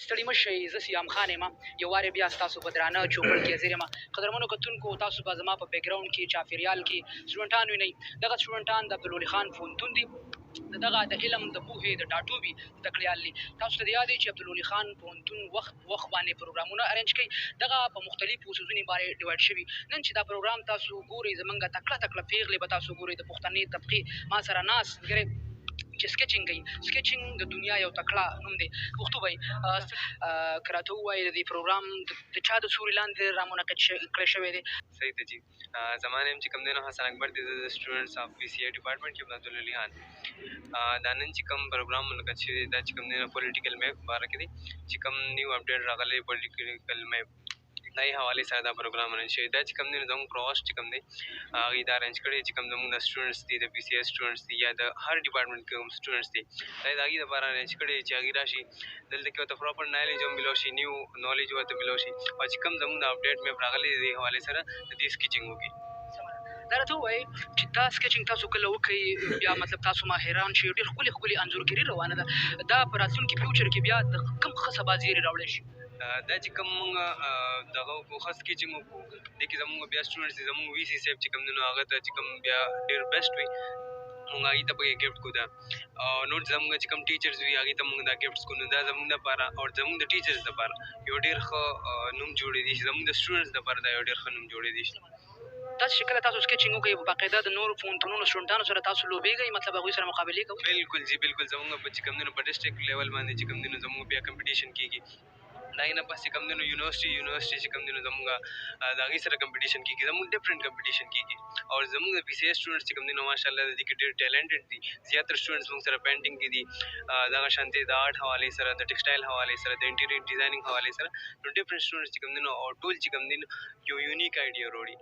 ستړي مه شئ، زه سیام خان یم. یو وارې بیا ستاسو په درانه چوپړ کې حاضر یم. قدرمنو کتونکو، تاسو به زما په بیکګراونډ کې چاپېریال کې سټوډنټان وینئ. دغه سټوډنټان د عبدالولي خان پوهنتون دي، د دغه د علم د پوهې د ټاټوبي زده کړیال دي. تاسو ته د یاد چې عبدالولي خان پوهنتون وخت باندې پروګرامونه ارینج کوي. دغه په مختلفو څیزونو باندې ډیوایډ شوي. نن چې دا پروګرام تاسو ګورئ، زمونږ تکړه پیغلې به تاسو ګورئ، د پښتني طبقې ما سره ناست ملګری چې سکیچنګ کوي. سکیچنګ د دنیا یو تکړه نوم دی. پښتو به یې که راته ووایي د دې پروګرام د چا د سوري لاندې رامنعقد کړی شوی دی؟ صحیح ده جي. زما نیم چې کوم دی نو حسن اکبر دی، د سټوډنټس آف پي سی آی ډپارټمنټ کې عبدالولي خان. دا نن چې کوم پروګرام منعقد شوی دی دا چې کوم دی نو پولیټیکل میپ په باره کې دی، چې کوم نیو اپډیټ راغلی پولیټیکل میپ دا یې حوالې سره دا پروګرام ارینج شوی. دا چې کوم دی نو زموږ پروواسټ چې کوم دی هغې دا ارینج کړی چې کوم زموږ د سټوډنټس دي، د پي سی آی سټوډنټس دي یا د هر ډپارټمنټ کې کوم سټوډنټس دي، دا یې د هغې دپاره ارینج کړی چې هغې راشي دلته کې ورته پراپر نالج هم میلاو شي، نیو نالج ورته میلاو شي، او چې کوم زموږ د اپډیټ میپ راغلی د دې حوالې سره د دې سکیچنګ وکړي. دا راته ووایئ چې دا سکیچنګ تاسو کله وکئ، بیا مطلب تاسو ما حیران شئ، ډېر ښکلې انځورګري روانه ده. دا په راتلونکي فیوچر کې بیا د کوم ښه سبا زیري راوړی شي؟ دا چې کوم موږ دغه وکړو ښه سکیچنګ وکړو، دې کې زموږ بیا سټوډنټس دي، زموږ وي سی صاحب چې کوم دی نو هغه ته چې کوم بیا ډېر بیسټ وي مونږ هغې ته پکې ګفټ کړو. دا نور زموږ چې کوم ټیچرز وي هغې ته مونږ دا ګفټس کړو. نو دا زموږ دپاره او زموږ د ټیچرز دپاره یو ډېر ښه نوم جوړېدی شي، زموږ د سټوډنټس دپاره دا یو ډېر ښه نوم جوړېدی شي. داسې چې کله تاسو سکیچنګ وکړئ، باقاعده د نورو پوهنتونونو سټوډنټانو سره تاسو لوبېږئ، مطلب هغوی سره مقابلې کوئ؟ بلکل جي بلکل. زموږ په چې کوم دی نو په ډسټرکټ لیول باندې چې کوم دی نو زموږ بیا کمپټیشن کېږي. د هغې نه پس چې کوم دی نو یونیورسټي چې کوم دی نو زموږ د هغې سره کمپټیشن کېږي، زموږ ډفرنټ کمپټیشن کېږي. او زموږ د پي سی آی سټوډنټس چې کوم دی نو ماشاءالله د دې کې ډېر ټیلنټډ دي. زیاتره سټوډنټس موږ سره پینټنګ کې دي، دغه شانتې د آرټ حوالې سره، د ټیکسټایل حوالې سره، د انټیریر ډیزایننګ حوالې سره. نو ډفرنټ سټوډنټس چې کوم دی نو او ټول چې کوم دی نو یو یونیک آیډیا وروړي.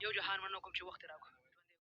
یو جهان مننه کوم چې وخت یې راکړو.